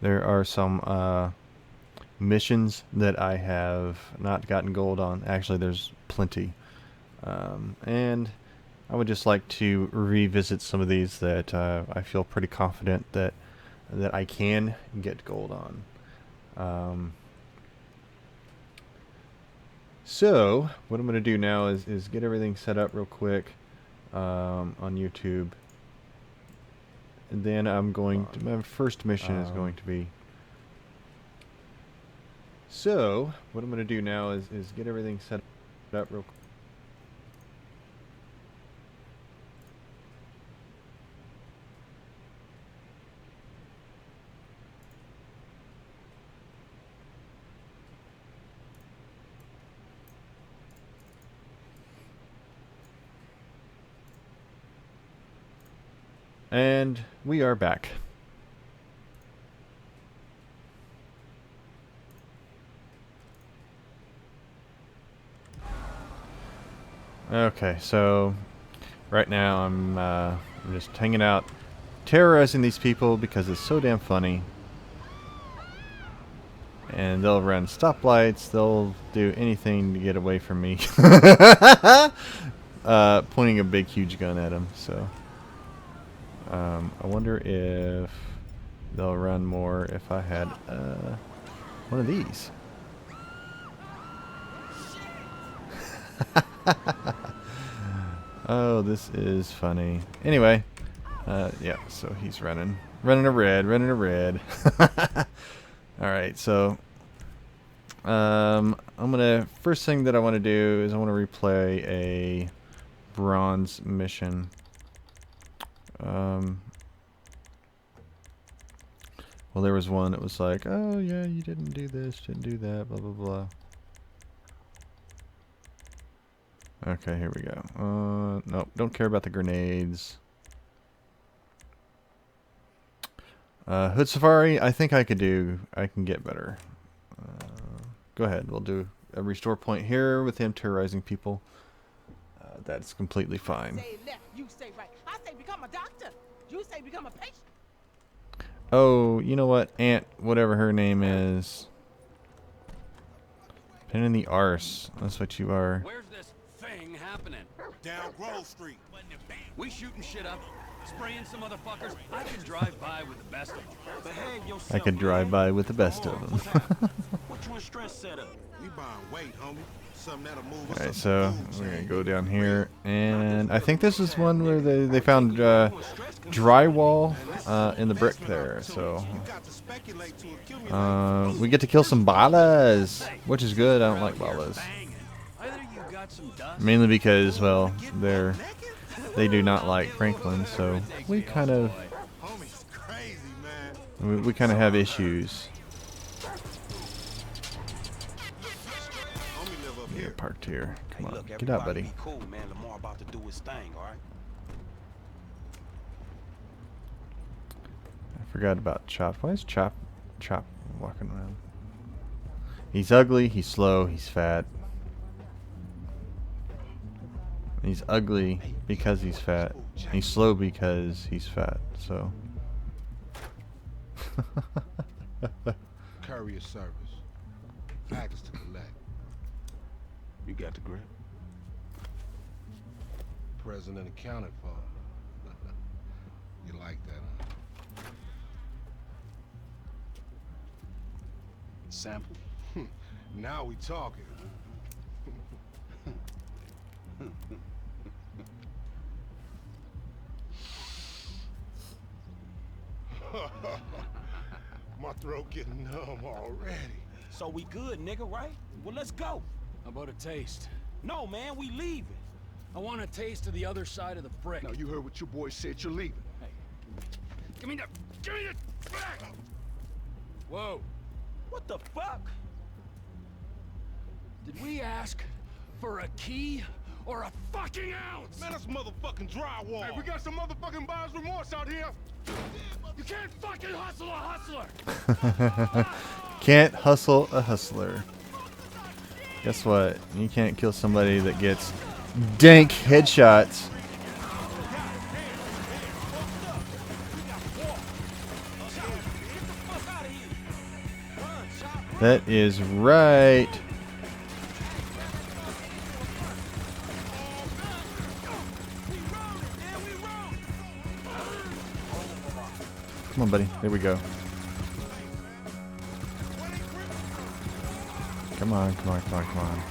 There are some missions that I have not gotten gold on. Actually, there's plenty. And I would just like to revisit some of these that I feel pretty confident that I can get gold on. So what I'm going to do now is get everything set up real quick on YouTube. And then I'm going to, my first mission is going to be. So what I'm going to do now is get everything set up real quick. And we are back. Okay, so right now I'm just hanging out, terrorizing these people because it's so damn funny. And they'll run stoplights, they'll do anything to get away from me. Pointing a big huge gun at them, so I wonder if they'll run more if I had one of these. Oh, this is funny. Anyway, yeah, so he's running a red. Alright, so I'm gonna, first thing that I want to do is I want to replay a bronze mission. Well, there was one that was like, oh yeah, you didn't do this, didn't do that, blah blah blah. Okay, here we go. Nope, don't care about the grenades. Hood Safari, I think I can get better. Go ahead, we'll do a restore point here with him terrorizing people. That's completely fine. Say left, you say right. I say become a doctor. You say become a patient. Oh, you know what? Aunt, whatever her name is. Pin in the arse. That's what you are. Where's this thing happening? Down Grove Street. We shooting shit up, spraying some motherfuckers. I can drive by with the best of them. Behave yourself. I could drive by with the best of them. What you in stress set up? We buying weight, homie. Something that'll move us. Alright, so we're gonna go down here, and I think this is one where they found drywall in the brick there. So we get to kill some balas, which is good. I don't like balas, mainly because, well, they do not like Franklin, so we kind of have issues. Yeah, parked here. Come on, get out, buddy. Cool, man. Lamar about to do his thing, all right? I forgot about Chop. Why is Chop walking around? He's ugly, he's slow, he's fat. He's ugly because he's fat. He's slow because he's fat, so. Courier service. Package to collect. You got the grip. President accounted for. You like that, huh? Sample. Now we talking. My throat getting numb already. So we good, nigga, right? Well, let's go. How about a taste? No, man, we leaving. I want a taste of the other side of the brick. Now you heard what your boy said. You're leaving. Hey, give me the back! Whoa, What the fuck? did we ask for a key or a fucking ounce? Man, that's motherfucking drywall. Hey, we got some motherfucking buyer's remorse out here. You can't fucking hustle a hustler! Can't hustle a hustler. Guess what? You can't kill somebody that gets dank headshots. That is right. Come on, buddy. There we go. Come on, come on, come on, come on.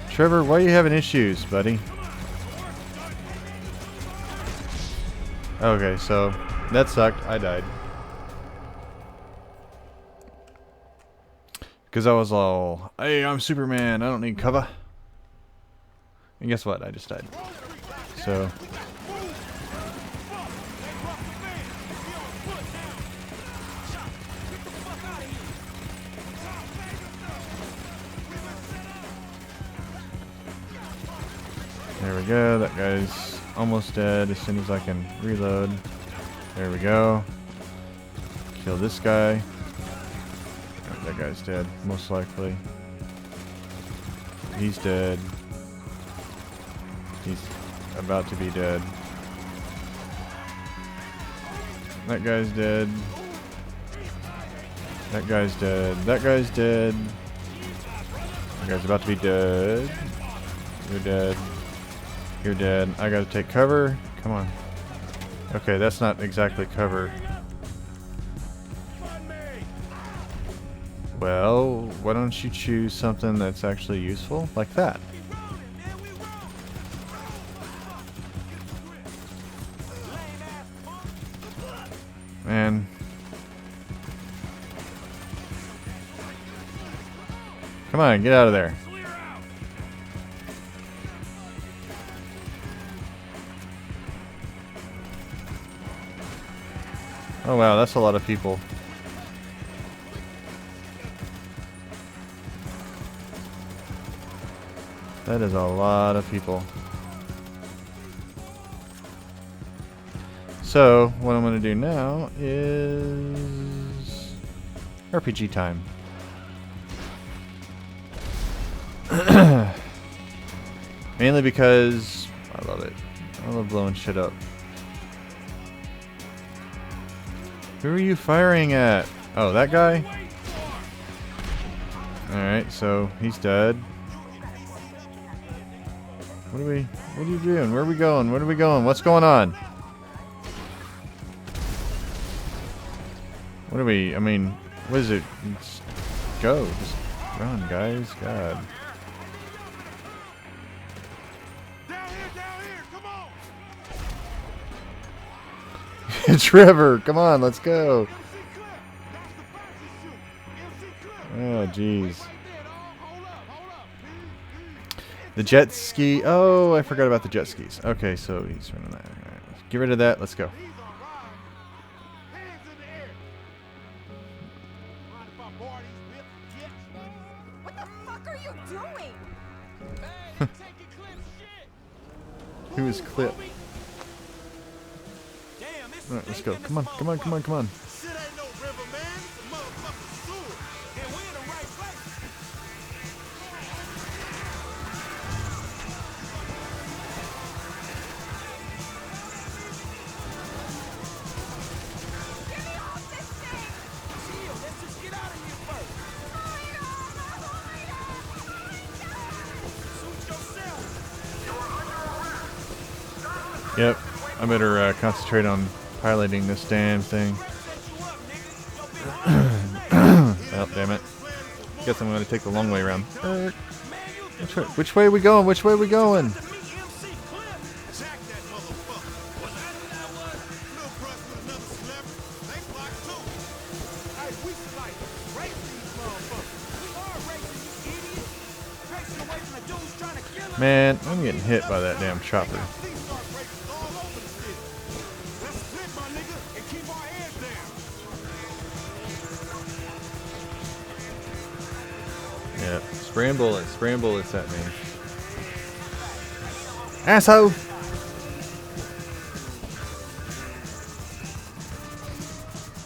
Trevor, why are you having issues, buddy? Okay, so that sucked. I died. Because I was all, hey, I'm Superman. I don't need cover. And guess what? I just died. So. There we go. That guy's almost dead as soon as I can reload. There we go. Kill this guy. Oh, that guy's dead, most likely. He's dead. He's about to be dead. That guy's dead. That guy's dead. That guy's dead. That guy's about to be dead. You're dead. You're dead. I gotta take cover. Come on. Okay, that's not exactly cover. Well, why don't you choose something that's actually useful? Like that. Man. Come on, get out of there. Oh wow, that's a lot of people. That is a lot of people. So, what I'm going to do now is RPG time. Mainly because I love it. I love blowing shit up. Who are you firing at? Oh, that guy? Alright, so he's dead. What are you doing? Where are we going? Where are we going? What's going on? What are we, I mean, what is it? Let's go. Just run, guys. God. Down here, come on. Trevor, come on, let's go. Oh, jeez. The jet ski. Oh, I forgot about the jet skis. Okay, so he's running that. All right, get rid of that. Let's go. What the fuck are you doing? Who is Clip? All right, let's go. Come on, come on, come on, come on. Shit ain't no river, man. It's a motherfucking sewer. And we're in the right place. Yep, I better concentrate on piloting this damn thing. Oh, damn it. Guess I'm going to take the long way around. Which way are we going? Which way are we going? Man, I'm getting hit by that damn chopper. Yeah, spraying bullets at me. Asshole!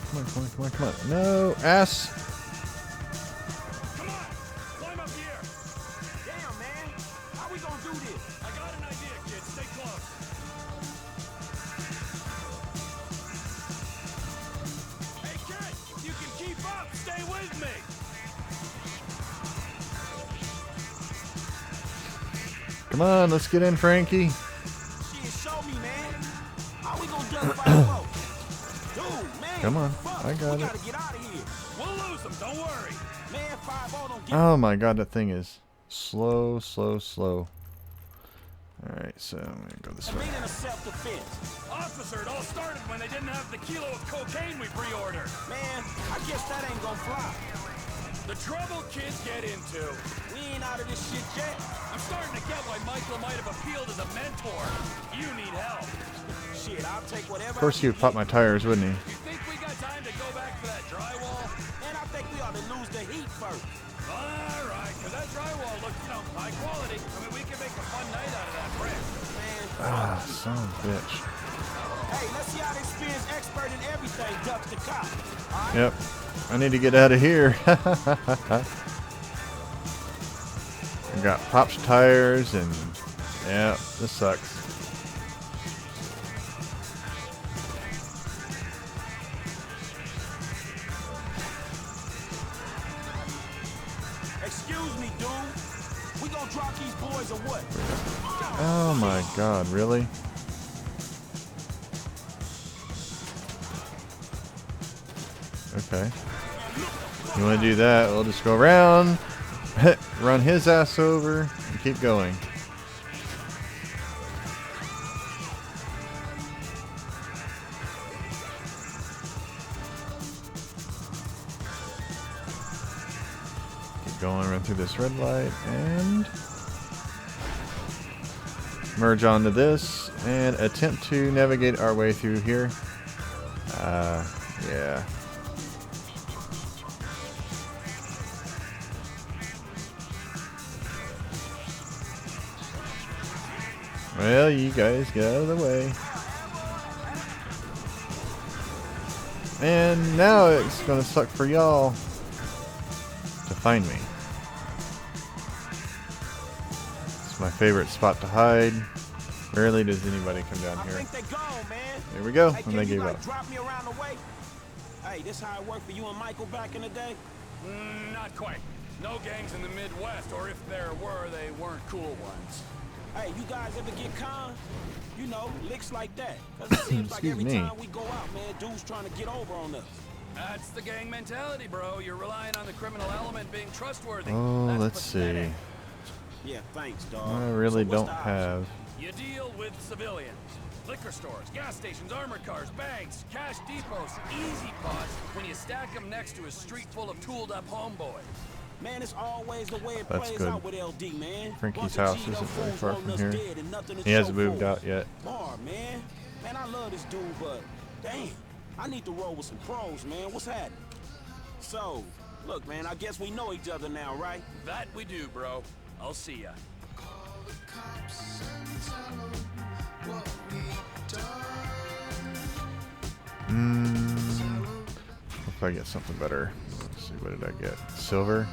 Come on, come on, come on, come on. No, ass! Come on, climb up here. Come on, let's get in, Frankie. Shit, show me, man. How we gonna duck 5-0? Dude, man. Come on, Fuck, I got we it. gotta get out of here. We'll lose them, don't worry. Man, 5-0 don't get Oh my god, that thing is slow, slow, slow. Alright, so I'm gonna go this way. meaning of self-defense. Officer, it all started when they didn't have the kilo of cocaine we pre-ordered. Man, I guess that ain't gonna fly. The trouble kids get into. We ain't out of this shit yet. I'm starting to get why Michael might have appealed as a mentor. You need help. Shit, I'll take whatever. Of course he would pop my tires, wouldn't he? You think we got time to go back for that drywall? Man, I think we ought to lose the heat first. Alright, because that drywall looks, high quality. I mean, we can make a fun night out of that brick. Man, Ah, son of a bitch. hey, let's see how the experienced expert in everything ducks the cop. All right? Yep. I need to get out of here. I got popped tires and yeah, this sucks. Excuse me, dude. We gonna drop these boys or what? Oh my god, really? Okay. You want to do that? We'll just go around, run his ass over, and keep going. Keep going, run through this red light, and merge onto this, and attempt to navigate our way through here. Yeah. Well, you guys get out of the way. And now it's gonna suck for y'all to find me. It's my favorite spot to hide. Rarely does anybody come down I here. think they gone, man. Here we go, Hey, and can they you gave like up. drop me around the way? Hey, this how it worked for you and Michael back in the day? Not quite. No gangs in the Midwest, or if there were, they weren't cool ones. Hey, you guys ever get conned? You know, licks like that. 'Cause it seems like Excuse every me. time we go out, man, dudes trying to get over on us. That's the gang mentality, bro. You're relying on the criminal element being trustworthy. Oh, That's let's see. pathetic. Yeah, thanks, dog. I really So what's don't the option? have. You deal with civilians. Liquor stores, gas stations, armored cars, banks, cash depots, easy pots when you stack them next to a street full of tooled-up homeboys. Man, it's always the way it That's plays good. out with LD, man. Frankie's Bunch of house G'd up isn't very fools far wanting from us here. dead and nothing to He hasn't show moved for it. out yet. Bar, man. Man, I love this dude, but damn, I need to roll with some pros, man. What's happening? So, look, man, I guess we know each other now, right? That we do, bro. I'll see ya. If I get something better. Let's see, what did I get? Silver?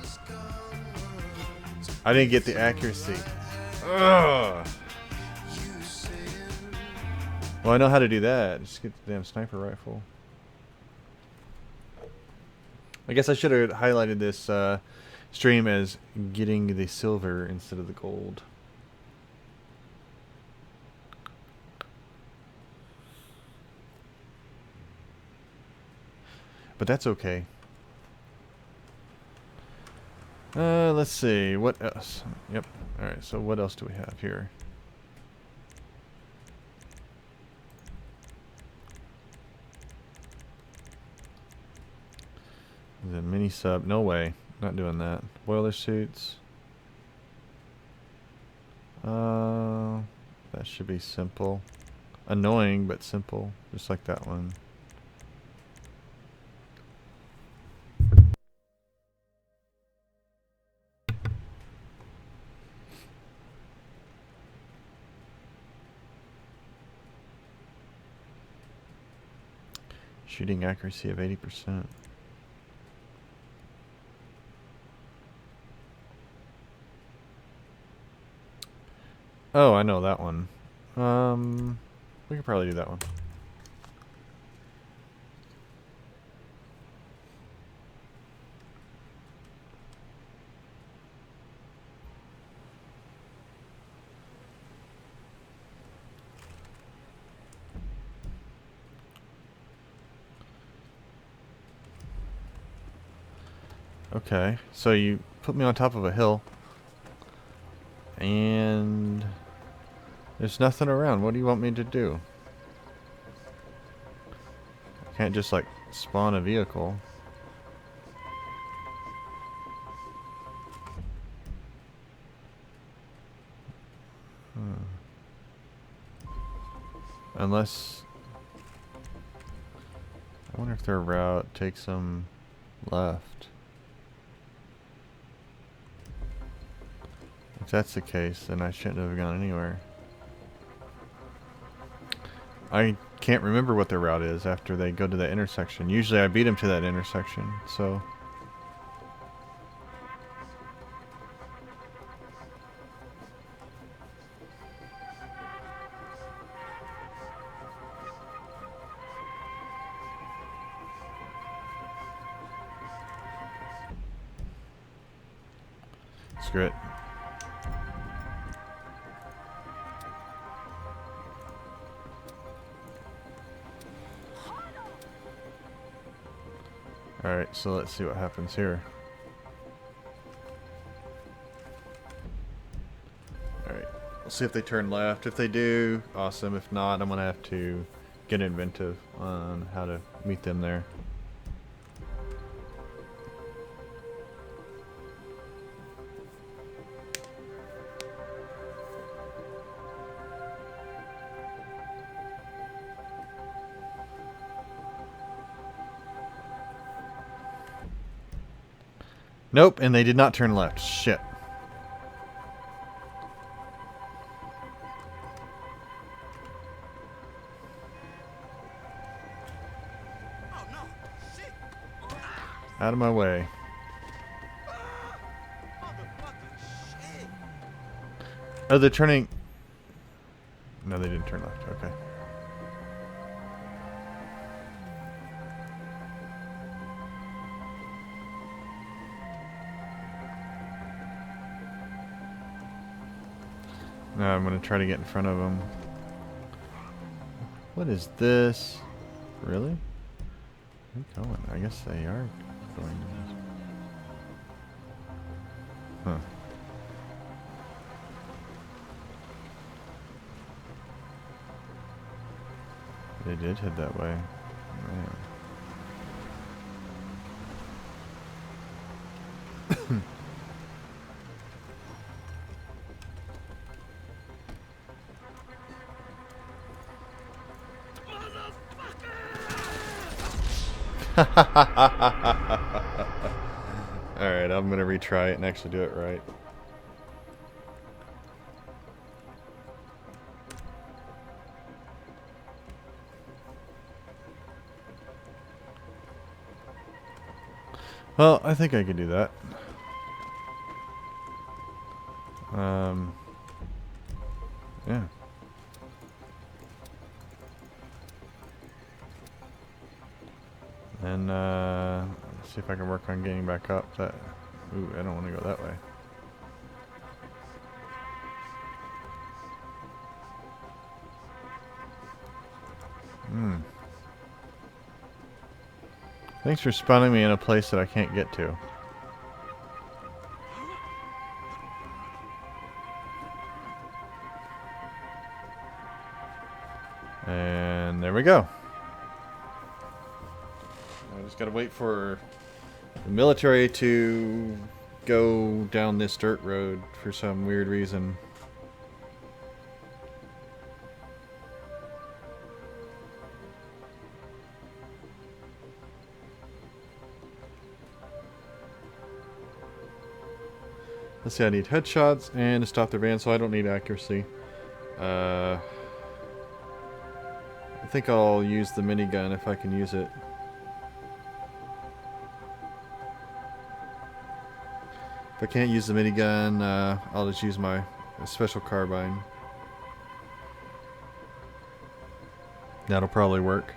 I didn't get the accuracy. Ugh. Well, I know how to do that. Just get the damn sniper rifle. I guess I should have highlighted this stream as getting the silver instead of the gold. But that's okay. Let's see. What else? Yep. Alright, so what else do we have here? The mini sub. No way. Not doing that. Boiler suits. That should be simple. Annoying, but simple. Just like that one. Shooting accuracy of 80%. Oh, I know that one. We could probably do that one. Okay, so you put me on top of a hill. And there's nothing around. What do you want me to do? I can't just like spawn a vehicle. Unless... I wonder if their route takes them left. If that's the case, then I shouldn't have gone anywhere. I can't remember what their route is after they go to that intersection. Usually I beat them to that intersection, so... Screw it. Alright, so let's see what happens here. Alright, we'll see if they turn left. If they do, awesome. If not, I'm going to have to get inventive on how to meet them there. Nope, and they did not turn left. Shit. Oh no! Shit! Out of my way. Motherfucking shit! Oh, they're turning... No, they didn't turn left. Okay. Now I'm going to try to get in front of them. What is this? Really? They're going. I guess they are going. Huh. They did head that way. Man. Alright, I'm gonna retry it and actually do it right. Well, I think I could do that. Yeah. And let's see if I can work on getting back up. That, ooh, I don't want to go that way. Thanks for spawning me in a place that I can't get to. And there we go. I just gotta wait for the military to go down this dirt road for some weird reason. Let's see, I need headshots and to stop their van, so I don't need accuracy. I think I'll use the minigun if I can use it. If I can't use the minigun, I'll just use my special carbine. That'll probably work.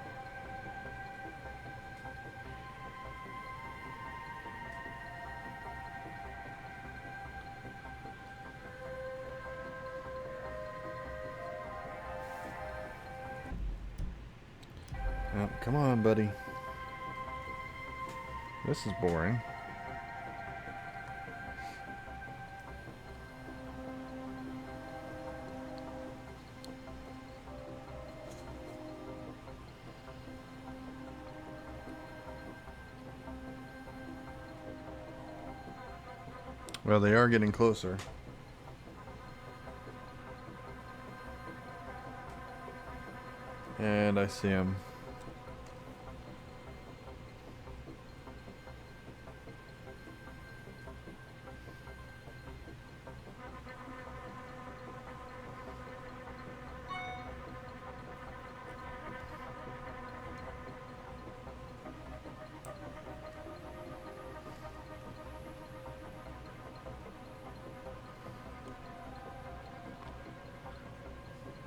Oh, come on, buddy. This is boring. Well, they are getting closer. And I see him.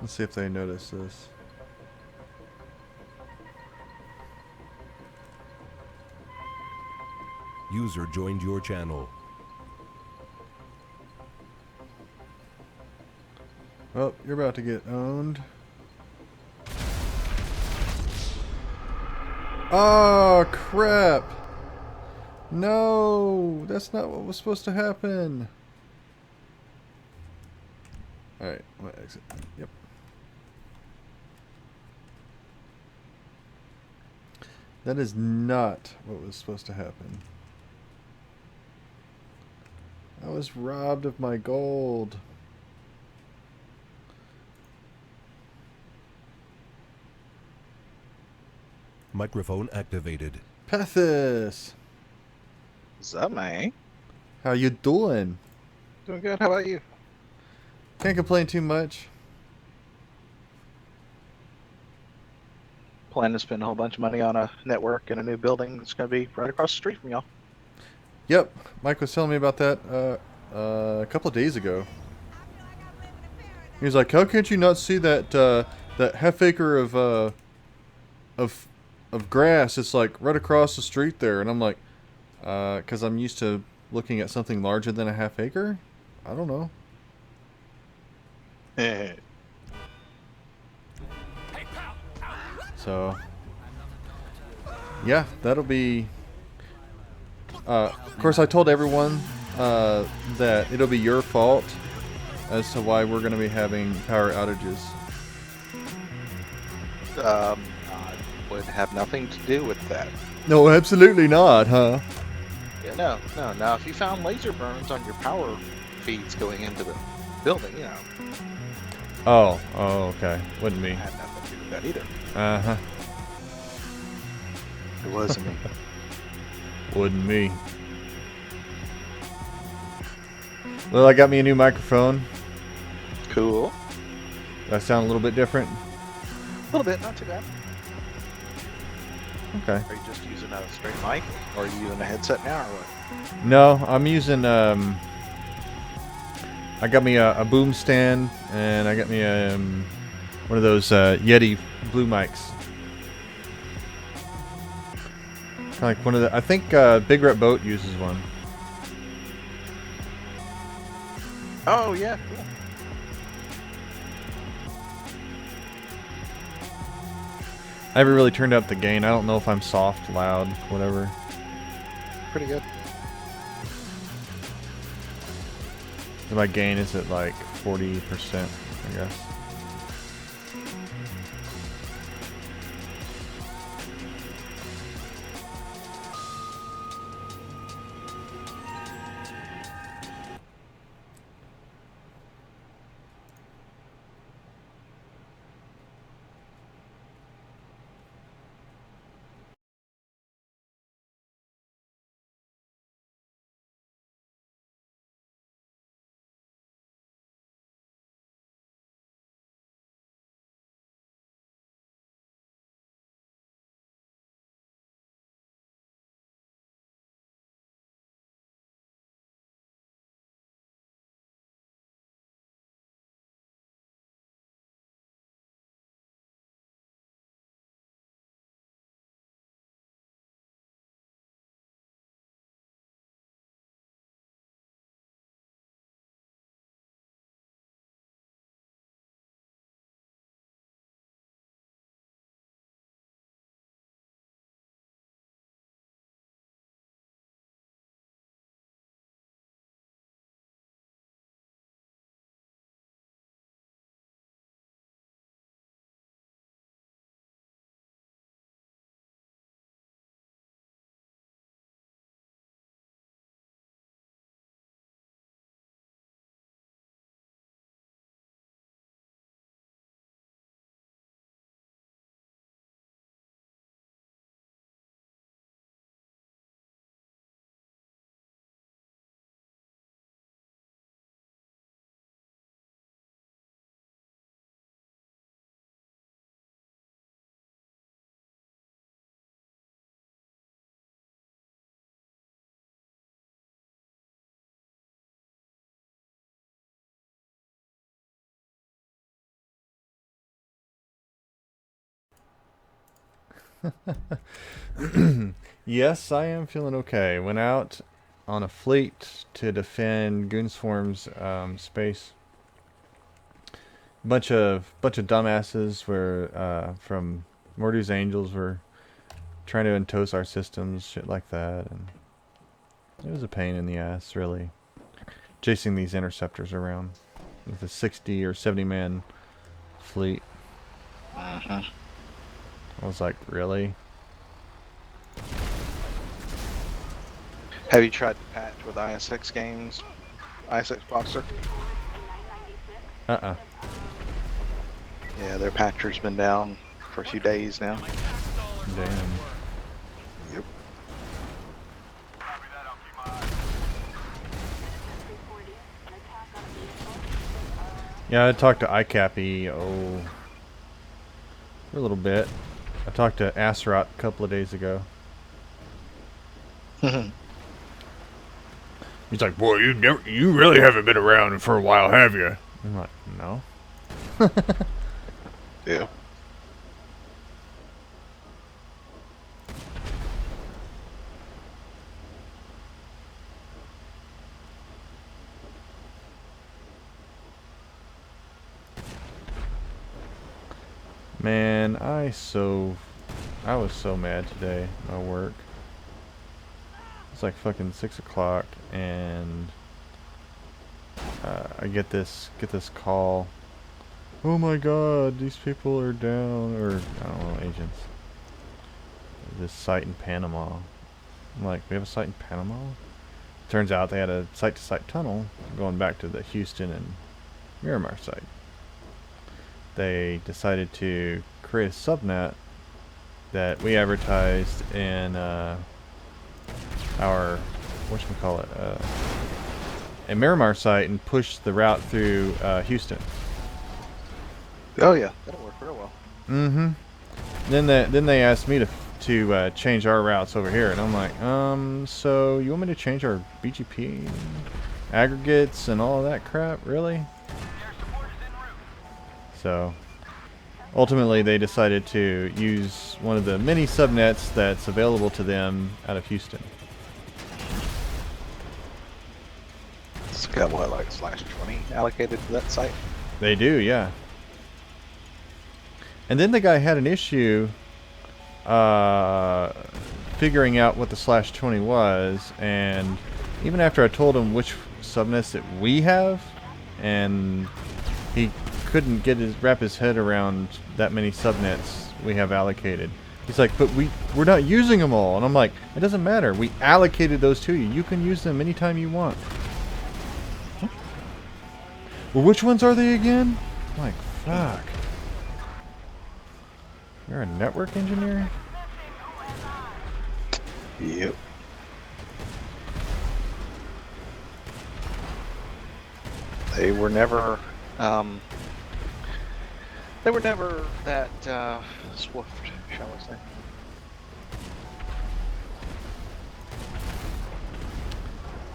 Let's see if they notice this. User joined your channel. Oh, you're about to get owned. Oh, crap. No, that's not what was supposed to happen. Alright, I'm gonna exit. Yep. That is not what was supposed to happen. I was robbed of my gold. Microphone activated. Pethis! What's up, man? How you doing? Doing good. How about you? Can't complain too much. Plan to spend a whole bunch of money on a network and a new building that's going to be right across the street from y'all. Yep, Mike was telling me about that a couple of days ago. He was like, "How can't you not see that that half acre of grass? It's like right across the street there." And I'm like, "'Cause I'm used to looking at something larger than a half acre. I don't know." Hey, pal! Ow. So, yeah, that'll be. Of course, I told everyone that it'll be your fault as to why we're going to be having power outages. I would have nothing to do with that. No, absolutely not, huh? Yeah, no. Now, if you found laser burns on your power feeds going into the building, you know, Oh, okay. Wouldn't I me. had nothing to do with that either. Uh-huh. It wasn't me. Wouldn't me. Well, I got me a new microphone. Cool. Does that sound a little bit different? A little bit, not too bad. Okay. Are you just using a straight mic, or are you using a headset now, or what? No, I'm using, I got me a boom stand, and I got me one of those Yeti blue mics. Kind of like one of the, I think Big Red Boat uses one. Oh, yeah, cool. I haven't really turned up the gain. I don't know if I'm soft, loud, whatever. Pretty good. My gain is at like 40%, I guess. Yes, I am feeling okay. Went out on a fleet to defend Goonswarm's space. Bunch of dumbasses were from Mordu's Angels were trying to entoast our systems, shit like that, and it was a pain in the ass, really, chasing these interceptors around with a 60 or 70 man fleet. I was like, really? Have you tried to patch with ISX games? ISX Boxer? Uh-uh. Yeah, their patcher's been down for a few days now. Damn. Yep. Yeah, I talked to ICAPI, for a little bit. I talked to Astaroth a couple of days ago. He's like, boy, you really haven't been around for a while, have you? I'm like, no. Yeah. Man, I was so mad today at work. It's like fucking 6 o'clock, and I get this call. Oh my God, these people are down, or I don't know, agents. This site in Panama. I'm like, we have a site in Panama? Turns out they had a site-to-site tunnel going back to the Houston and Miramar site. They decided to create a subnet that we advertised in our whatchamacallit, a Miramar site, and pushed the route through Houston. Oh yeah, that'll work real well. Mm-hmm. Then they asked me to change our routes over here, and I'm like, so you want me to change our BGP aggregates and all of that crap, really? So ultimately they decided to use one of the many subnets that's available to them out of Houston. It's got what, like /20 allocated to that site? They do, yeah. And then the guy had an issue figuring out what the /20 was, and even after I told him which subnets that we have, and he couldn't wrap his head around that many subnets we have allocated. He's like, but we're not using them all. And I'm like, it doesn't matter. We allocated those to you. You can use them anytime you want. Well, which ones are they again? I'm like, fuck. You're a network engineer? Yep. They were never that swift, shall we say.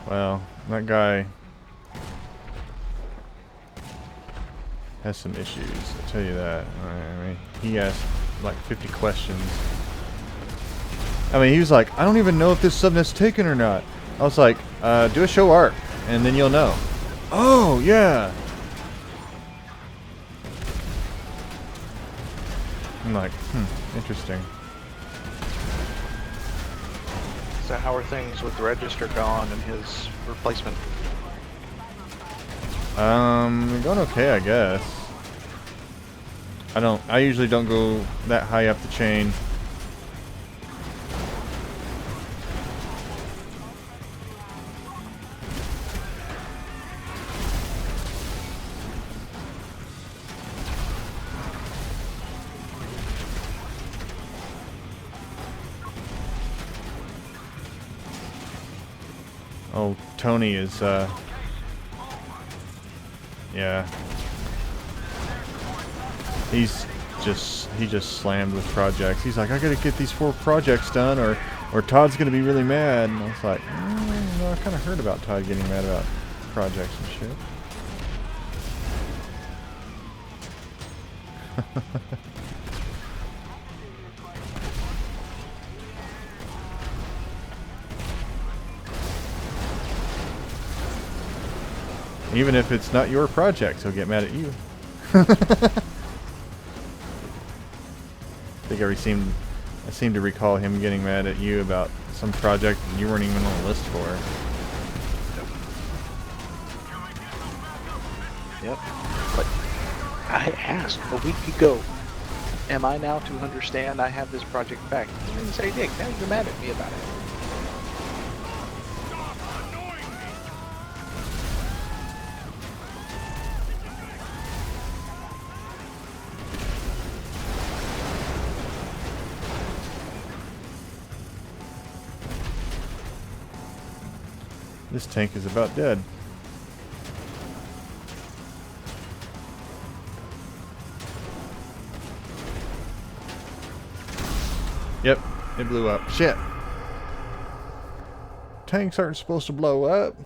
Well, that guy has some issues, I'll tell you that. I mean, he asked like 50 questions. I mean, he was like, I don't even know if this subnet's taken or not. I was like, do a show arc, and then you'll know. Oh, yeah. I'm like, interesting. So how are things with the Register gone and his replacement? Going okay, I guess. I usually don't go that high up the chain. Oh, Tony is, yeah. He just slammed with projects. He's like, I gotta get these 4 projects done, or Todd's gonna be really mad. And I was like, I kind of heard about Todd getting mad about projects and shit. Even if it's not your project, he'll get mad at you. I think I seem to recall him getting mad at you about some project you weren't even on the list for. Yep. But I asked a week ago, am I now to understand I have this project back? You didn't say Nick, now you're mad at me about it. This tank is about dead. Yep, it blew up. Shit. Tanks aren't supposed to blow up.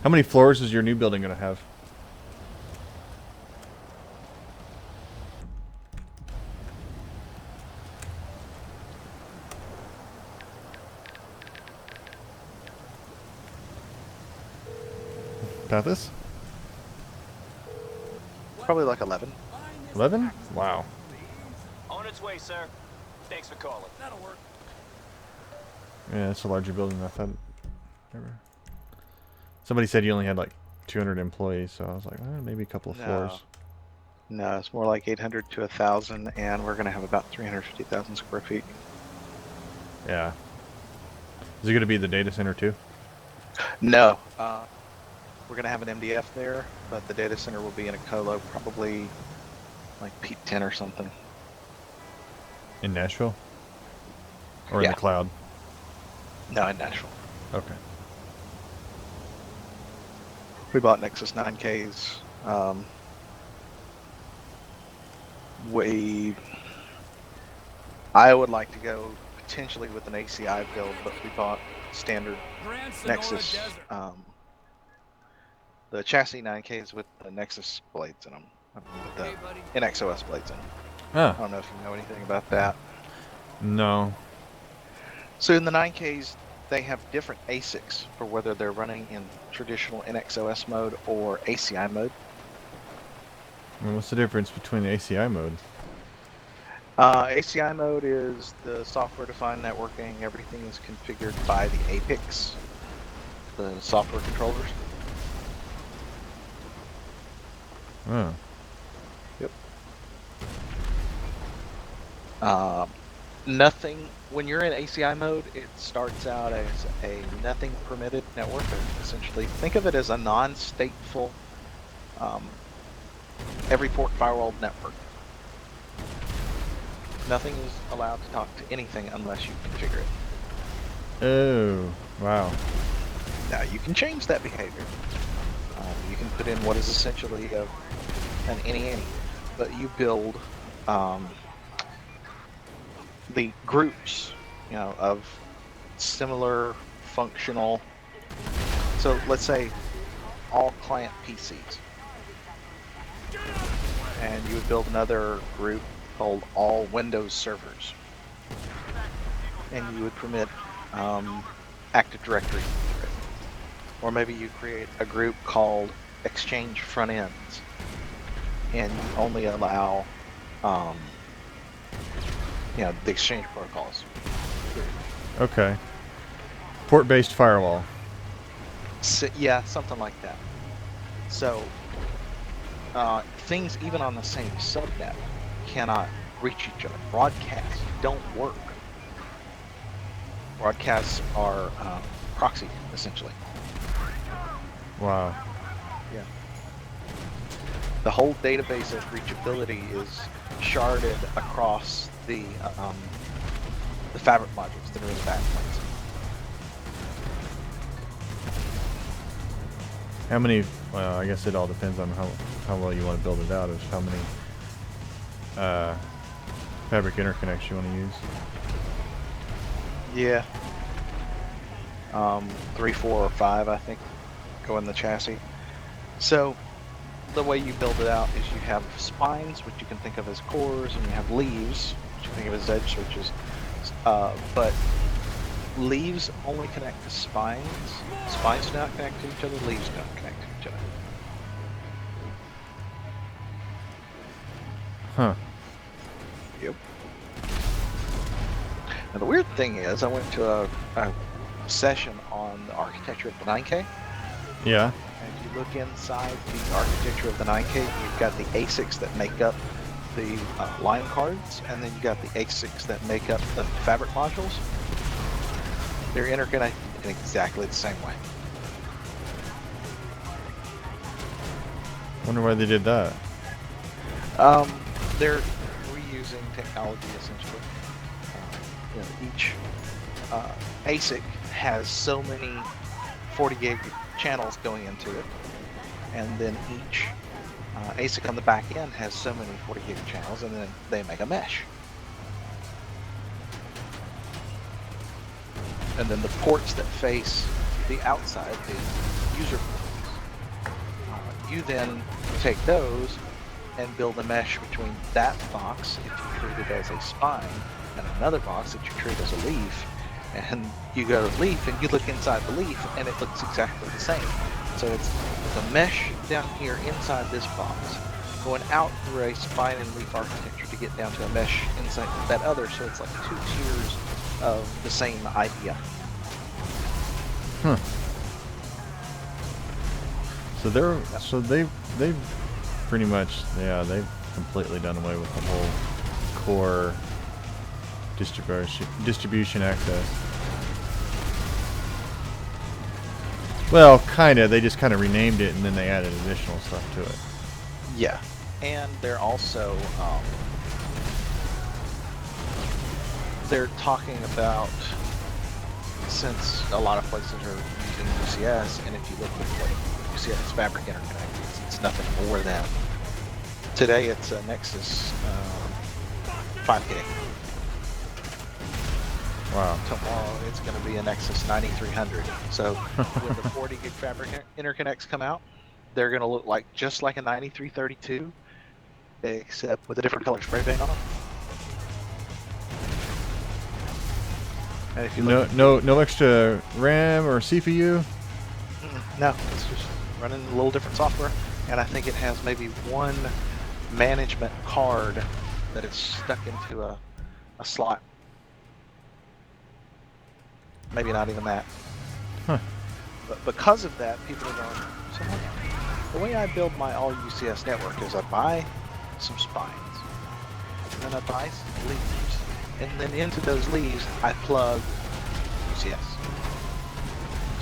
How many floors is your new building going to have? Got this? Probably like 11. 11? Wow. On its way, sir. Thanks for calling. That'll work. Yeah, it's a larger building than I thought. Somebody said you only had like 200 employees, so I was like, maybe a couple of floors. No, it's more like 800 to 1,000, and we're going to have about 350,000 square feet. Yeah. Is it going to be the data center too? No. We're going to have an MDF there, but the data center will be in a colo, probably like Peak 10 or something. In Nashville? Or in Yeah. the cloud? No, in Nashville. Okay. We bought Nexus 9Ks. I would like to go potentially with an ACI build, but we bought standard Grand Sonora Nexus. Desert. The chassis 9Ks with the Nexus blades in them. With the Hey, buddy. NXOS blades in them. I Ah, don't know if you know anything about that. no. So in the 9Ks, they have different ASICs for whether they're running in traditional NXOS mode or ACI mode. I mean, what's the difference between the ACI mode? ACI mode is the software-defined networking. Everything is configured by the APICs, the software controllers. Oh. Nothing, when you're in ACI mode, it starts out as a nothing permitted network. Essentially, think of it as a non-stateful, every port firewall network. Nothing is allowed to talk to anything unless you configure it. Oh, wow. Now you can change that behavior. You can put in what is essentially an any, but you build the groups, of similar functional. So let's say all client PCs, and you would build another group called all Windows servers, and you would permit Active Directory. Or maybe you create a group called Exchange Front Ends, and you only allow, the Exchange protocols. Okay. Port-based firewall. So, yeah, something like that. So, things even on the same subnet cannot reach each other. Broadcasts don't work. Broadcasts are proxy, essentially. Wow. Yeah. The whole database of reachability is sharded across the fabric modules that are in the backplanes. How many, well, I guess it all depends on how well you want to build it out, is how many fabric interconnects you want to use. Yeah. 3, 4, or 5, I think, go in the chassis. So, the way you build it out is you have spines, which you can think of as cores, and you have leaves, which you can think of as edge switches. But leaves only connect to spines. Spines do not connect to each other. Leaves don't connect to each other. Huh. Yep. Now the weird thing is, I went to a session on the architecture of the 9K. Yeah. And if you look inside the architecture of the 9K, you've got the ASICs that make up the line cards, and then you've got the ASICs that make up the fabric modules. They're interconnected in exactly the same way. Wonder why they did that. They're reusing technology essentially. Each ASIC has so many 40 gig channels going into it, and then each ASIC on the back end has so many 40 gig channels, and then they make a mesh. And then the ports that face the outside, the user ports, you then take those and build a mesh between that box, if you treat it as a spine, and another box that you treat as a leaf. And you go to leaf and you look inside the leaf and it looks exactly the same. So it's a mesh down here inside this box, going out through a spine and leaf architecture to get down to a mesh inside that other. So it's like 2 tiers of the same idea. Huh. So they've pretty much, yeah, they've completely done away with the whole core distribution access. Well, kinda. They just kind of renamed it and then they added additional stuff to it. Yeah, and they're also they're talking about, since a lot of places are using UCS, and if you look at what UCS Fabric Interconnect is, it's nothing more than, today it's a Nexus 5K. Wow. Tomorrow it's going to be a Nexus 9300. So when the 40 gig Fabric interconnects come out, they're going to look like just like a 9332, except with a different color spray paint on them. And if you look No extra RAM or CPU? no, it's just running a little different software. And I think it has maybe one management card that is stuck into a slot. Maybe not even that. Huh. But because of that, people are going, so the way I build my all UCS network is I buy some spines, and then I buy some leaves, and then into those leaves I plug UCS.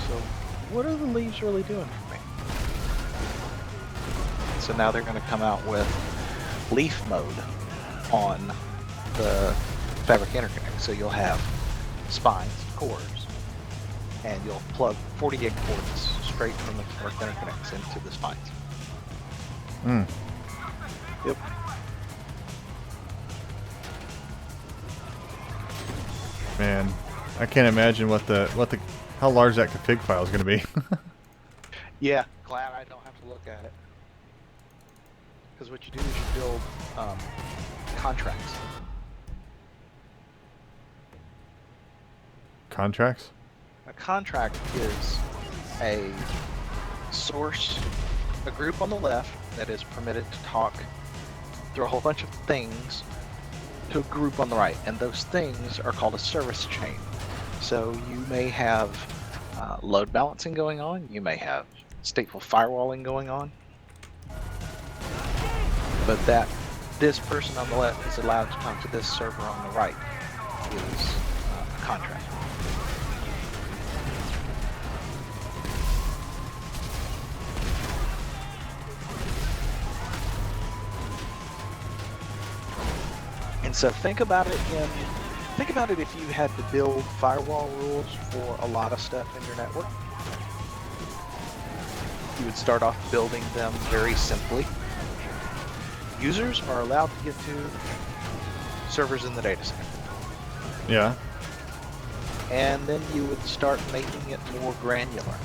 So what are the leaves really doing for me? So now they're going to come out with leaf mode on the Fabric Interconnect. So you'll have spines, cores, and you'll plug 40 gig ports straight from the Fabric Interconnects into the spines. Hmm. Yep. Man, I can't imagine how large that config file is going to be. Yeah, glad I don't have to look at it. Because what you do is you build contracts. Contracts? A contract is a source, a group on the left that is permitted to talk through a whole bunch of things to a group on the right, and those things are called a service chain. So you may have load balancing going on, you may have stateful firewalling going on, but that this person on the left is allowed to talk to this server on the right is a contract. And so think about it if you had to build firewall rules for a lot of stuff in your network. You would start off building them very simply. Users are allowed to get to servers in the data center. Yeah. And then you would start making it more granular.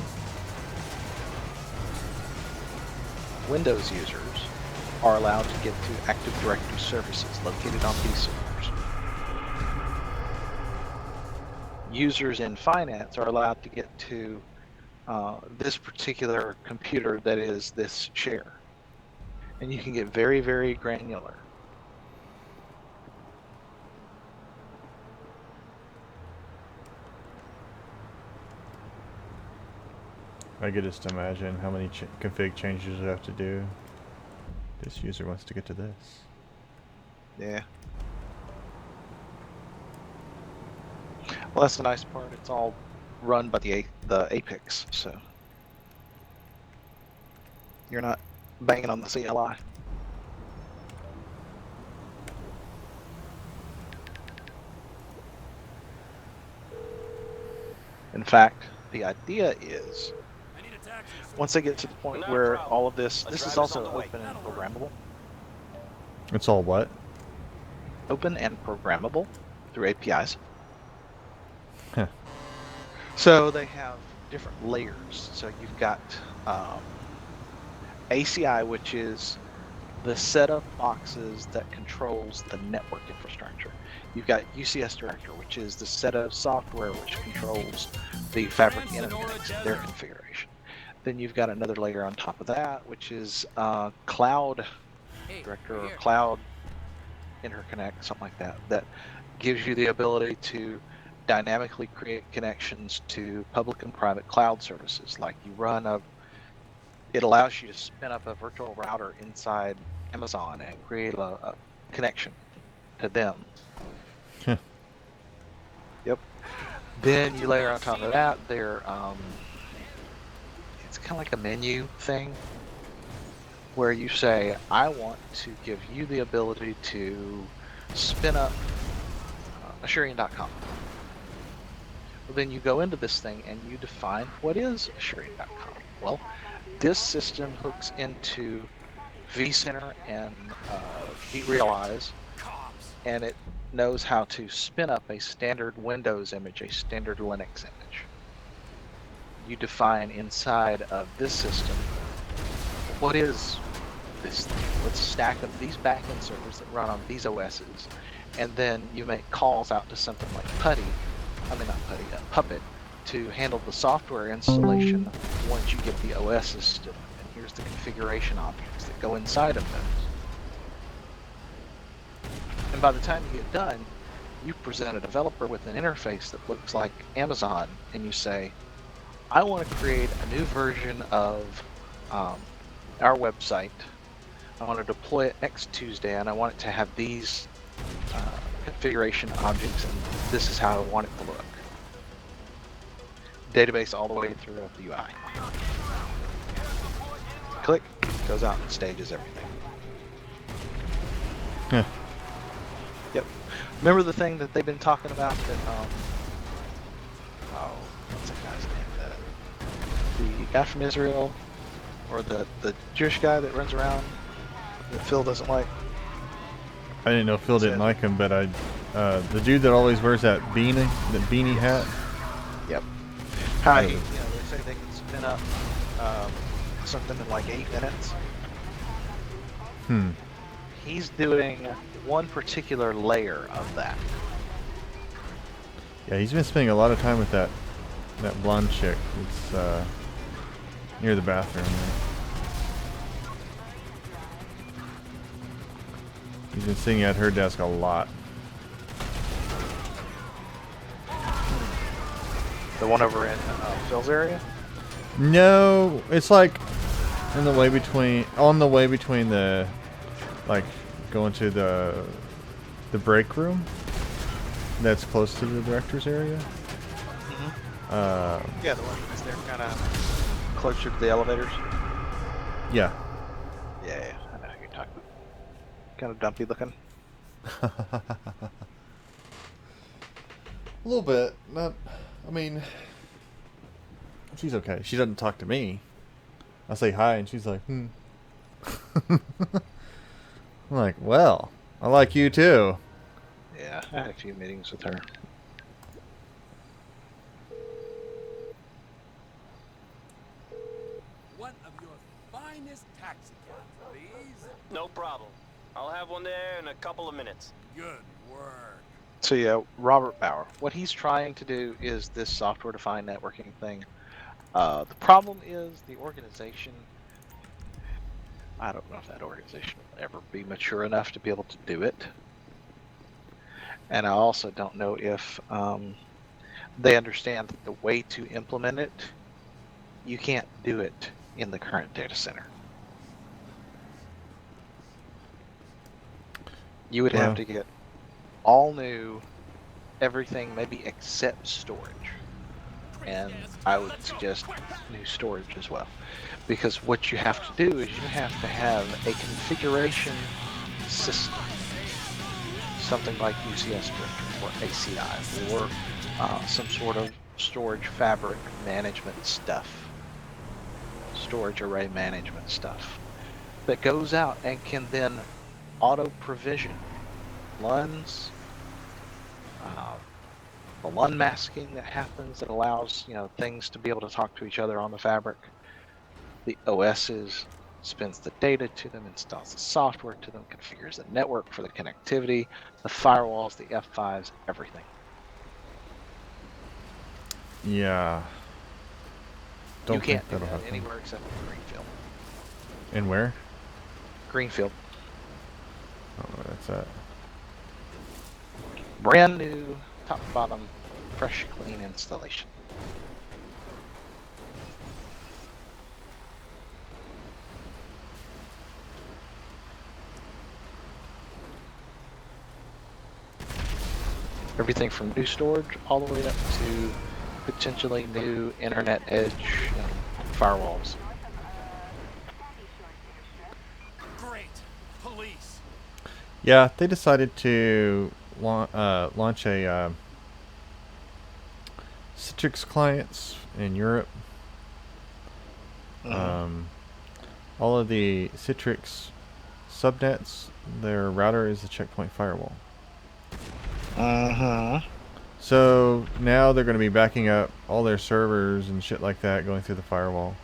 Windows users are allowed to get to Active Directory services located on these servers. Users in finance are allowed to get to this particular computer that is this share. And you can get very, very granular. I could just imagine how many config changes you have to do. This user wants to get to this. Yeah. Well, that's the nice part. It's all run by the Apex, so you're not banging on the CLI. In fact, the idea is I need a taxi. once they get to the point Not a where problem. all of this A is driver's also on the way. open and programmable. It's all what? Open and programmable through APIs. Huh. So they have different layers. So you've got ACI, which is the set of boxes that controls the network infrastructure. You've got UCS Director, which is the set of software which controls the fabric interface, their configuration. Then you've got another layer on top of that, which is Cloud Director or Cloud Interconnect, something like that, that gives you the ability to dynamically create connections to public and private cloud services. Like you run it allows you to spin up a virtual router inside Amazon and create a connection to them. Huh. Yep. Then you layer on top of that, it's kind of like a menu thing where you say, I want to give you the ability to spin up Asurion.com. Well, then you go into this thing and you define what is Asurion.com. Well, this system hooks into vCenter and vRealize, and it knows how to spin up a standard Windows image, a standard Linux image. You define inside of this system what is this thing, what's a stack of these backend servers that run on these OSs, and then you make calls out to something like Puppet to handle the software installation once you get the OS system. And here's the configuration objects that go inside of those. And by the time you get done, you present a developer with an interface that looks like Amazon, and you say, I want to create a new version of our website. I want to deploy it next Tuesday, and I want it to have these configuration objects, and this is how I want it to look. Database all the way through the UI. Click, goes out and stages everything. Huh. Yep. Remember the thing that they've been talking about that, what's that guy's name? The guy from Israel, or the Jewish guy that runs around that Phil doesn't like? I didn't know Phil didn't like him, but the dude that always wears that beanie hat. Yep. How they say they can spin up something in like 8 minutes. He's doing one particular layer of that. Yeah, he's been spending a lot of time with that blonde chick. It's near the bathroom there. He's been sitting at her desk a lot. The one over in Phil's area? No, it's like on the way between the, like, going to the break room that's close to the director's area. Yeah, the one that's there kind of closer to the elevators. Yeah. Yeah, I know who you're talking about. Kind of dumpy looking. A little bit. Not. I mean, she's okay. She doesn't talk to me. I say hi, and she's like, I'm like, well, I like you too. Yeah, I had a few meetings with her. One of your finest taxi No problem. I'll have one there in a couple of minutes. Good work. So yeah, Robert Bauer. What he's trying to do is this software-defined networking thing. The problem is the organization. I don't know if that organization will ever be mature enough to be able to do it. And I also don't know if they understand that the way to implement it, you can't do it in the current data center. You would have to get all new everything, maybe except storage. And I would suggest new storage as well. Because what you have to do is you have to have a configuration system. Something like UCS Directory or ACI or some sort of storage fabric management stuff. Storage array management stuff. That goes out and can then auto provision LUNs, the LUN masking that happens that allows things to be able to talk to each other on the fabric. The OSs spins the data to them, installs the software to them, configures the network for the connectivity, the firewalls, the F5s, everything. Yeah. Don't You can't think do that'll that happen. anywhere except in Greenfield. And where? Greenfield. I don't know where that's at. Brand new, top to bottom, fresh, clean installation. Everything from new storage all the way up to potentially new internet edge firewalls. Great. Police. Yeah, they decided to launch a Citrix clients in Europe. All of the Citrix subnets, their router is a checkpoint firewall. So now they're going to be backing up all their servers and shit like that going through the firewall.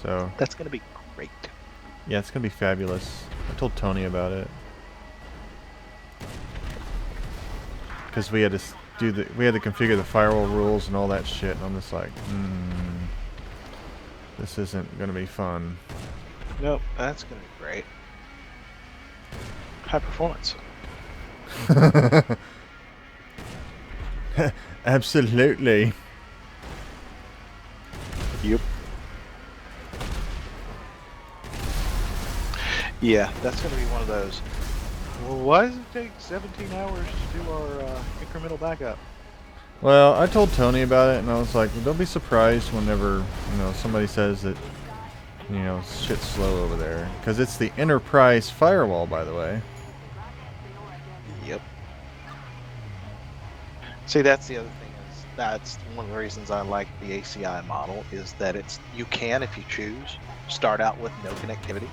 So That's going to be great. yeah, it's going to be fabulous. I told Tony about it. Because we had to we had to configure the firewall rules and all that shit, and I'm just like, this isn't going to be fun. Nope, that's going to be great. High performance. Absolutely. Yep. Yeah, that's going to be one of those. Well, why does it take 17 hours to do our incremental backup? Well, I told Tony about it, and I was like, well, don't be surprised whenever somebody says that shit's slow over there, because it's the enterprise firewall, by the way. Yep. See, that's the other thing. That's one of the reasons I like the ACI model is that you can, if you choose, start out with no connectivity.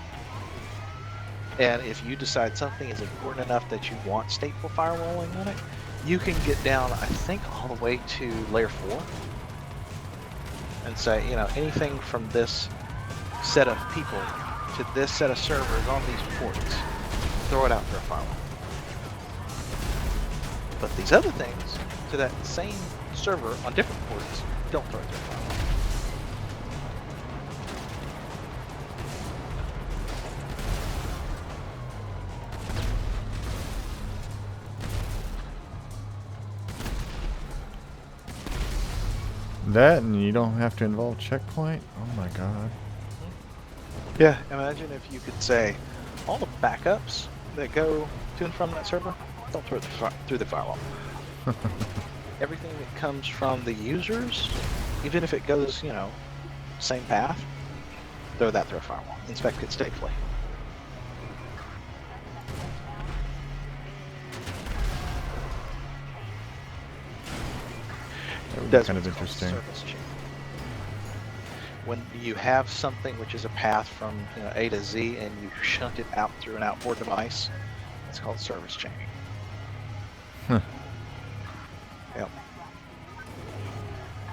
And if you decide something is important enough that you want stateful firewalling on it, you can get down, I think, all the way to layer 4 and say, anything from this set of people to this set of servers on these ports, throw it out for a firewall. But these other things to that same server on different ports, don't throw it through a firewall. That, and you don't have to involve checkpoint? Oh my god. Yeah, imagine if you could say, all the backups that go to and from that server, don't throw it through the firewall. Everything that comes from the users, even if it goes, same path, throw that through a firewall. Inspect it statefully. That would be That's kind of what's called interesting. service chaining. When you have something which is a path from A to Z and you shunt it out through an outboard device, it's called service chaining. Huh. Yep.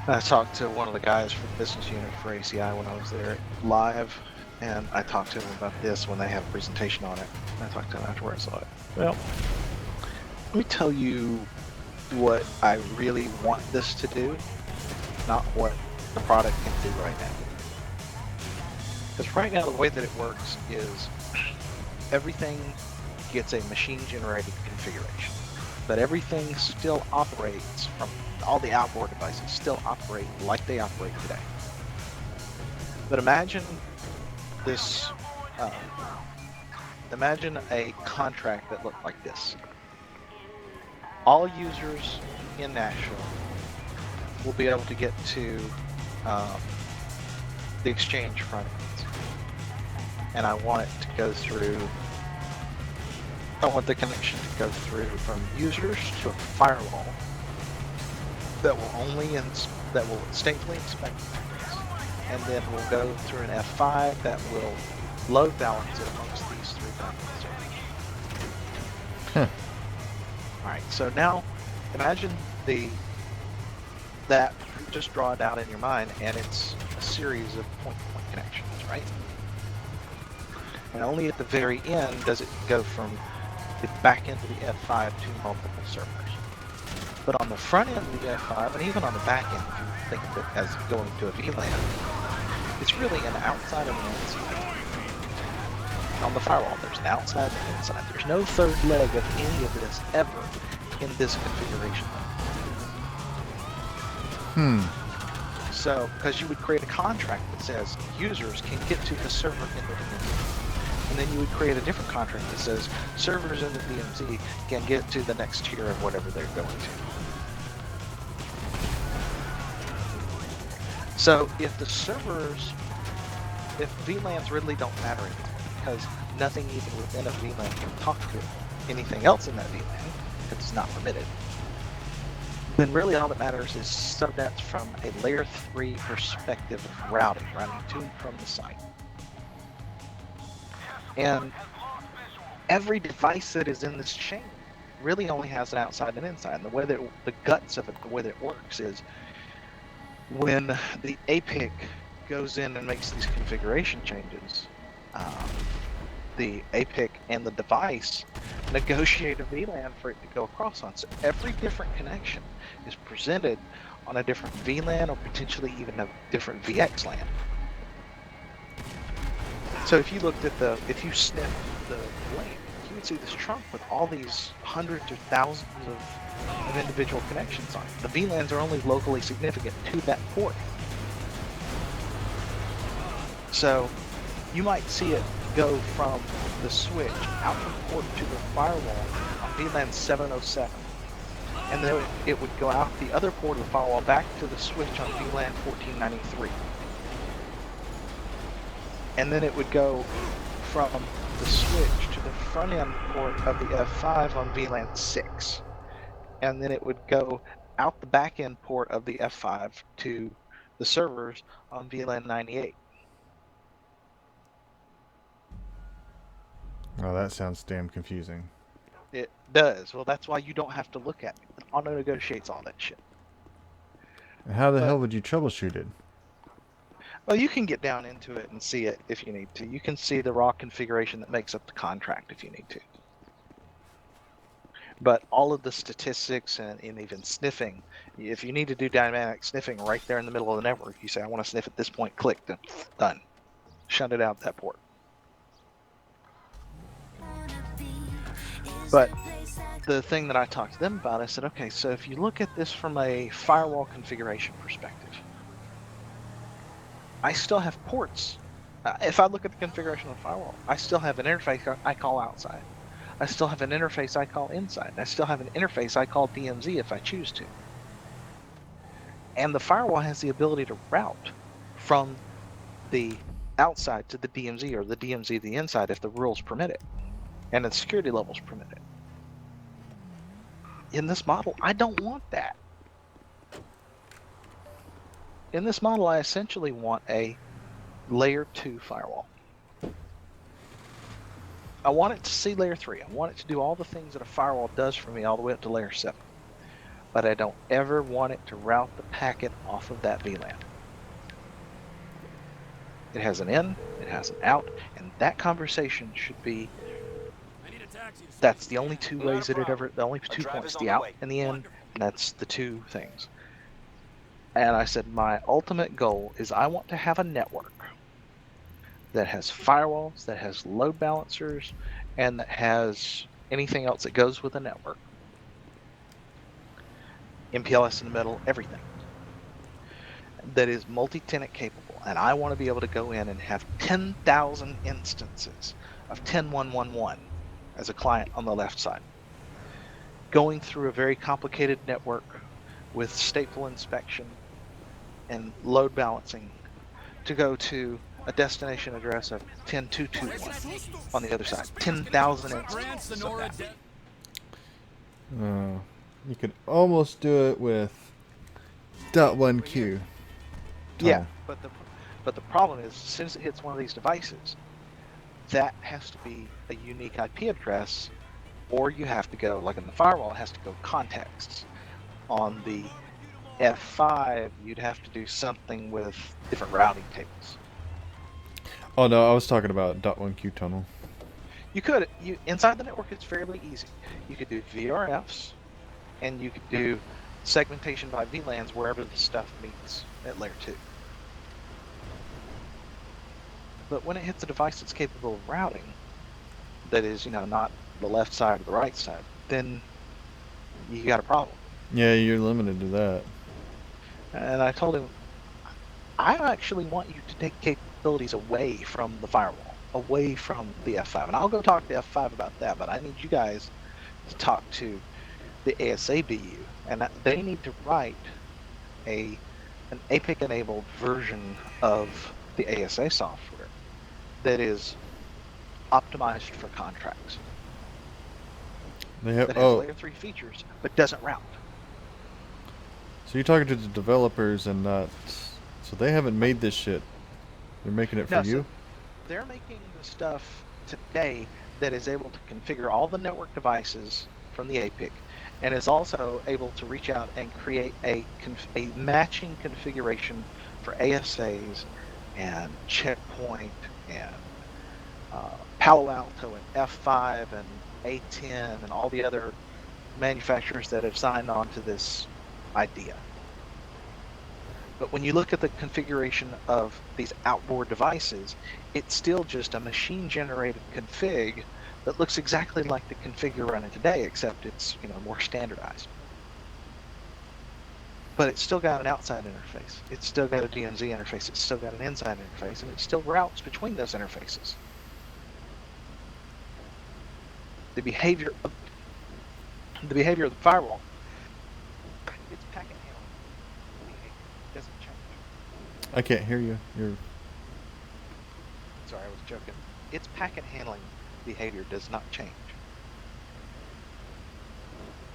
I talked to one of the guys from the business unit for ACI when I was there live And I talked to them about this when they have a presentation on it. I talked to them afterwards. Like, well, let me tell you what I really want this to do, not what the product can do right now. Because right now the way that it works is everything gets a machine-generated configuration, but everything still operates from all the outboard devices still operate like they operate today. But imagine this. Imagine a contract that looked like this. All users in Nashville will be able to get to the exchange front end. And I want it to go through, I want the connection to go through from users to a firewall that will that will instantly inspect packets, and then we'll go through an F5 that will load balance it amongst these three servers. Alright, so now imagine that just draw it out in your mind, and it's a series of point-to-point connections, right? And only at the very end does it go from the back end of the F5 to multiple servers. But on the front end of the F5, and even on the back end, if you think of it as going to a VLAN, it's really an outside and an inside. On the firewall, there's an outside and an inside. There's no third leg of any of this ever in this configuration. So, because you would create a contract that says users can get to the server in the DMZ. And then you would create a different contract that says servers in the DMZ can get to the next tier of whatever they're going to. So if the servers, if VLANs really don't matter anymore, because nothing even within a VLAN can talk to anything else in that VLAN, because it's not permitted, then really all that matters is subnets from a layer 3 perspective of routing, running to and from the site. And every device that is in this chain really only has an outside and inside. And the way that the guts of it, the way that it works is when the APIC goes in and makes these configuration changes, the APIC and the device negotiate a VLAN for it to go across on. So every different connection is presented on a different VLAN or potentially even a different VXLAN. So if you looked at if you sniffed the link, you would see this trunk with all these hundreds or thousands of individual connections on it. The VLANs are only locally significant to that port. So you might see it go from the switch out the port to the firewall on VLAN 707. And then it would go out the other port of the firewall back to the switch on VLAN 1493. And then it would go from the switch to the front end port of the F5 on VLAN 6. And then it would go out the back end port of the F5 to the servers on VLAN 98. Oh, that sounds damn confusing. It does. Well, that's why you don't have to look at it. It auto negotiates all that shit. And how the hell would you troubleshoot it? Well, you can get down into it and see it if you need to. You can see the raw configuration that makes up the contract if you need to. But all of the statistics and even sniffing, if you need to do dynamic sniffing right there in the middle of the network, you say, I want to sniff at this point, click, then done. Shut it out that port. But the thing that I talked to them about, I said, okay, so if you look at this from a firewall configuration perspective, I still have ports. If I look at the configuration of the firewall, I still have an interface I call outside. I still have an interface I call inside. I still have an interface I call DMZ if I choose to. And the firewall has the ability to route from the outside to the DMZ or the DMZ to the inside if the rules permit it and the security levels permit it. In this model, I don't want that. In this model, I essentially want a layer 2 firewall. I want it to see layer 3. I want it to do all the things that a firewall does for me all the way up to layer 7. But I don't ever want it to route the packet off of that VLAN. It has an in, it has an out, and that conversation should be, I need a taxi. that's the only two Not a ways that it ever, problem. the only A two driver's points, on the the out way. and the in, Wonderful. and that's the two things. And I said, my ultimate goal is I want to have a network that has firewalls, that has load balancers, and that has anything else that goes with a network. MPLS in the middle, everything. That is multi-tenant capable. And I want to be able to go in and have 10,000 instances of 10.1.1.1 as a client on the left side. Going through a very complicated network with stateful inspection and load balancing to go to a destination address of 10.2.2.1 on the other side. 10,000 Grand instances of Sonora that. You could almost do it with .1Q. Yeah, but the problem is, as soon as it hits one of these devices, that has to be a unique IP address, or you have to go, like in the firewall, it has to go contexts. On the F5, you'd have to do something with different routing tables. Oh no, I was talking about .1Q tunnel. You could, inside the network, it's fairly easy. You could do VRFs, and you could do segmentation by VLANs wherever the stuff meets at layer 2. But when it hits a device that's capable of routing, that is, not the left side or the right side, then you got a problem. Yeah, you're limited to that. And I told him, I actually want you to take capabilities away from the firewall, away from the F5. And I'll go talk to F5 about that, but I need you guys to talk to the ASA BU, and they need to write an APIC-enabled version of the ASA software that is optimized for contracts. They have That has layer 3 features, but doesn't route. So you're talking to the developers and not. So they haven't made this shit. They're making it for No, so you. they're making the stuff today that is able to configure all the network devices from the APIC, and is also able to reach out and create a matching configuration for ASAs and Checkpoint and Palo Alto and F5 and A10 and all the other manufacturers that have signed on to this idea. But when you look at the configuration of these outboard devices, it's still just a machine-generated config that looks exactly like the config you're running today, except it's more standardized. But it's still got an outside interface. It's still got a DMZ interface. It's still got an inside interface, and it still routes between those interfaces. The behavior of the firewall, its packet handling behavior doesn't change. I can't hear you. You're. Sorry, I was joking. Its packet handling behavior does not change.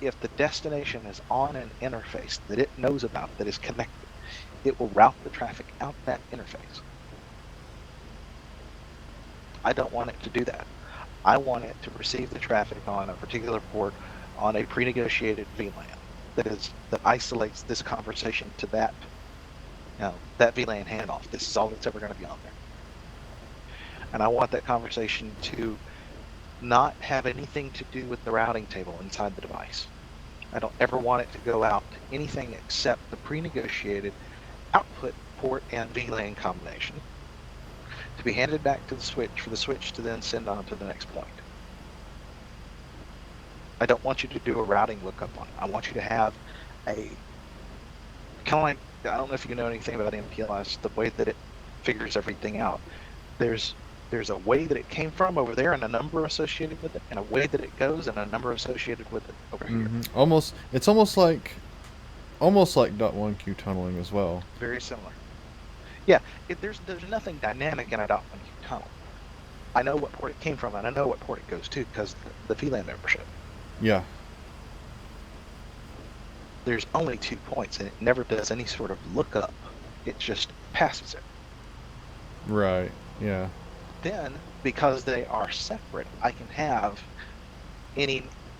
If the destination is on an interface that it knows about that is connected, it will route the traffic out that interface. I don't want it to do that. I want it to receive the traffic on a particular port on a pre-negotiated VLAN that isolates this conversation to that VLAN handoff. This is all that's ever going to be on there. And I want that conversation to not have anything to do with the routing table inside the device. I don't ever want it to go out to anything except the pre-negotiated output port and VLAN combination to be handed back to the switch for the switch to then send on to the next point. I don't want you to do a routing lookup on it. I want you to have a kind of like, I don't know if you know anything about MPLS, the way that it figures everything out. There's a way that it came from over there and a number associated with it, and a way that it goes and a number associated with it over here. It's almost like .1Q tunneling as well. Very similar. Yeah, there's nothing dynamic in a .1Q tunnel. I know what port it came from, and I know what port it goes to because the VLAN membership. Yeah. There's only 2 points, and it never does any sort of lookup. It just passes it. Right. Yeah. Then, because they are separate, I can have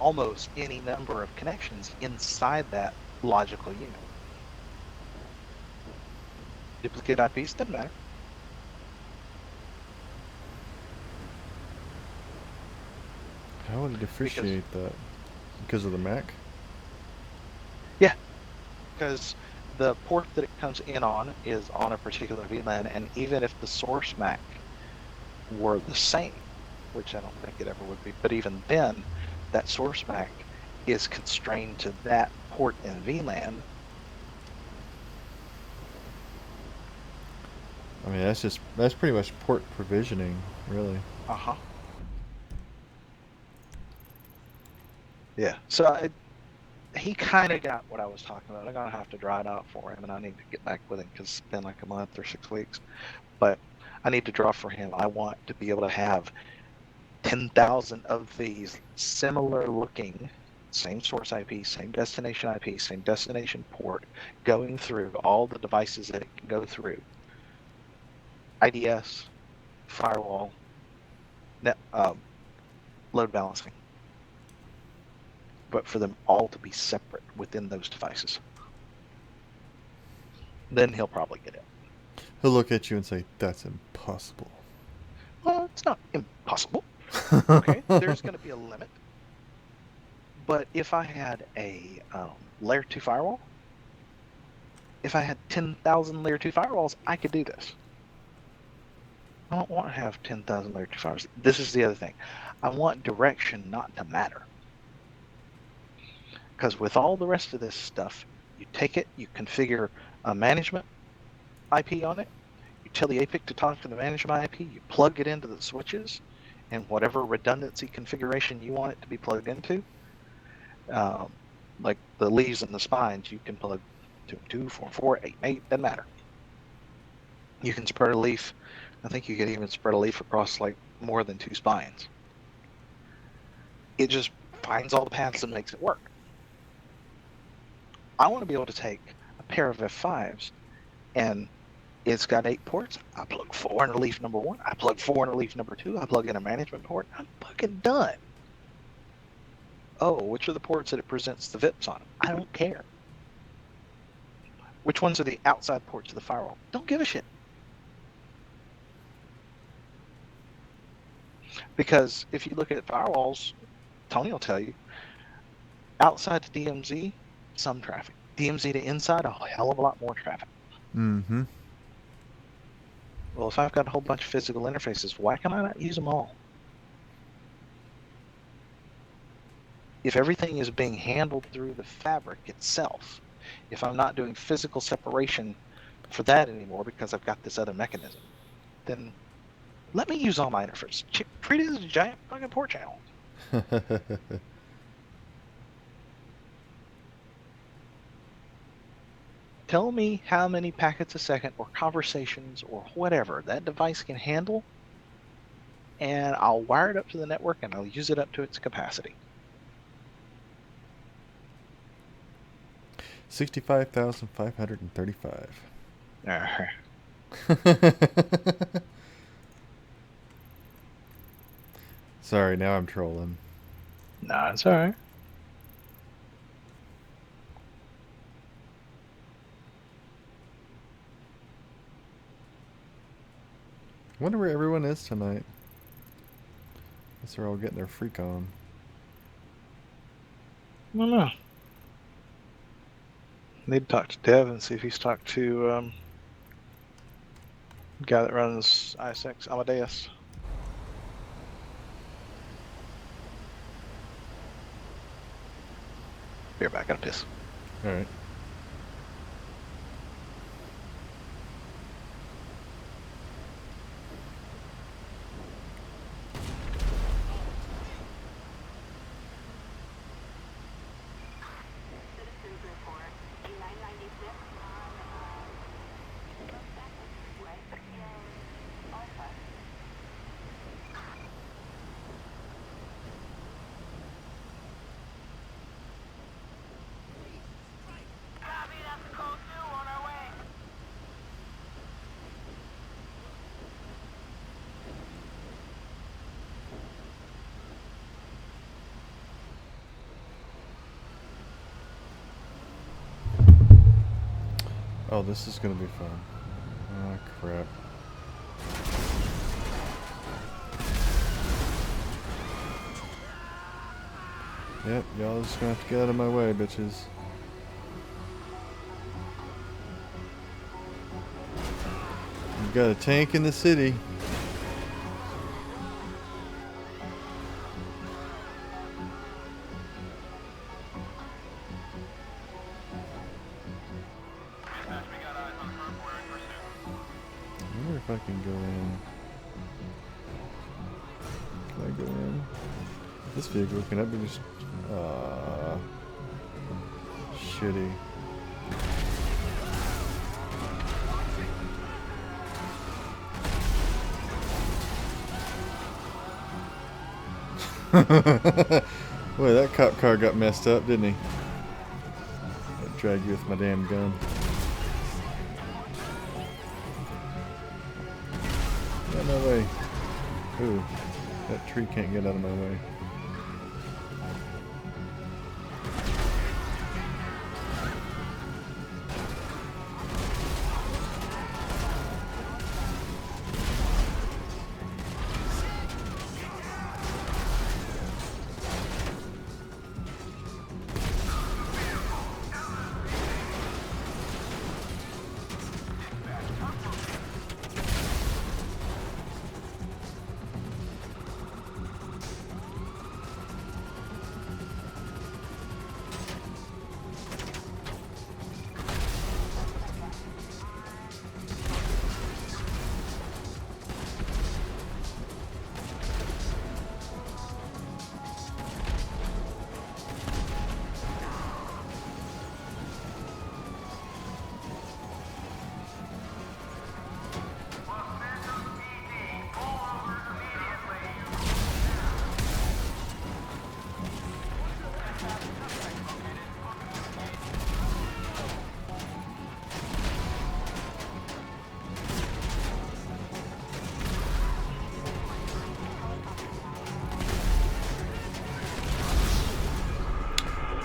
almost any number of connections inside that logical unit. Duplicate IPs doesn't matter. How would it differentiate that? Because of the Mac? Yeah, because the port that it comes in on is on a particular VLAN, and even if the source MAC were the same, which I don't think it ever would be, but even then, that source MAC is constrained to that port in VLAN. I mean, that's pretty much port provisioning, really. Uh-huh. Yeah, so he kind of got what I was talking about. I'm going to have to draw it out for him, and I need to get back with him because it's been like a month or 6 weeks. But I need to draw for him. I want to be able to have 10,000 of these similar looking, same source IP, same destination IP, same destination port, going through all the devices that it can go through. IDS, firewall, net, load balancing. But for them all to be separate within those devices. Then he'll probably get it. He'll look at you and say, "That's impossible." Well, it's not impossible. Okay, there's going to be a limit. But if I had a layer 2 firewall, if I had 10,000 layer 2 firewalls, I could do this. I don't want to have 10,000 layer 2 firewalls. This is the other thing. I want direction not to matter. Because with all the rest of this stuff, you take it, you configure a management IP on it, you tell the APIC to talk to the management IP, you plug it into the switches, and whatever redundancy configuration you want it to be plugged into, like the leaves and the spines, you can plug 2, 2, 4, 4, 8, 8, doesn't matter. You can spread a leaf. I think you could even spread a leaf across like more than 2 spines. It just finds all the paths and makes it work. I want to be able to take a pair of F5s and it's got 8 ports. I plug 4 into leaf number 1. I plug 4 into leaf number 2. I plug in a management port. I'm fucking done. Oh, which are the ports that it presents the VIPs on? I don't care. Which ones are the outside ports of the firewall? Don't give a shit. Because if you look at firewalls, Tony will tell you, outside to DMZ, some traffic. DMZ to inside, a hell of a lot more traffic. Mm-hmm. Well, if I've got a whole bunch of physical interfaces, why can I not use them all? If everything is being handled through the fabric itself, if I'm not doing physical separation for that anymore because I've got this other mechanism, then let me use all my interfaces. Treat it as a giant fucking port channel. Tell me how many packets a second or conversations or whatever that device can handle, and I'll wire it up to the network and I'll use it up to its capacity. 65,535. Sorry, now I'm trolling. Nah, it's alright. I wonder where everyone is tonight. Guess they're all getting their freak on. I don't know. Need to talk to Dev and see if he's talked to the guy that runs ISX, Amadeus. Be right back, gotta piss. Alright. Oh, this is gonna be fun. Ah, crap. Yep, y'all just gonna have to get out of my way, bitches. We've got a tank in the city. I wonder if I can go in. Can I go in? This vehicle, can I be just... shitty. Boy, that cop car got messed up, didn't he? I dragged you with my damn gun. Get out of my way. Ooh, that tree can't get out of my way.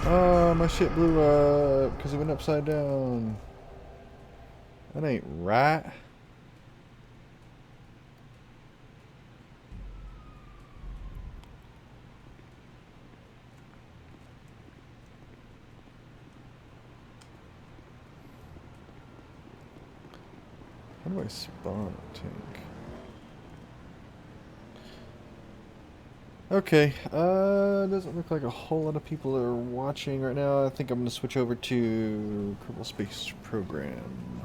Oh, my shit blew up because it went upside down. That ain't right. How do I spawn a tank? Okay, doesn't look like a whole lot of people are watching right now. I think I'm going to switch over to Kerbal Space Program.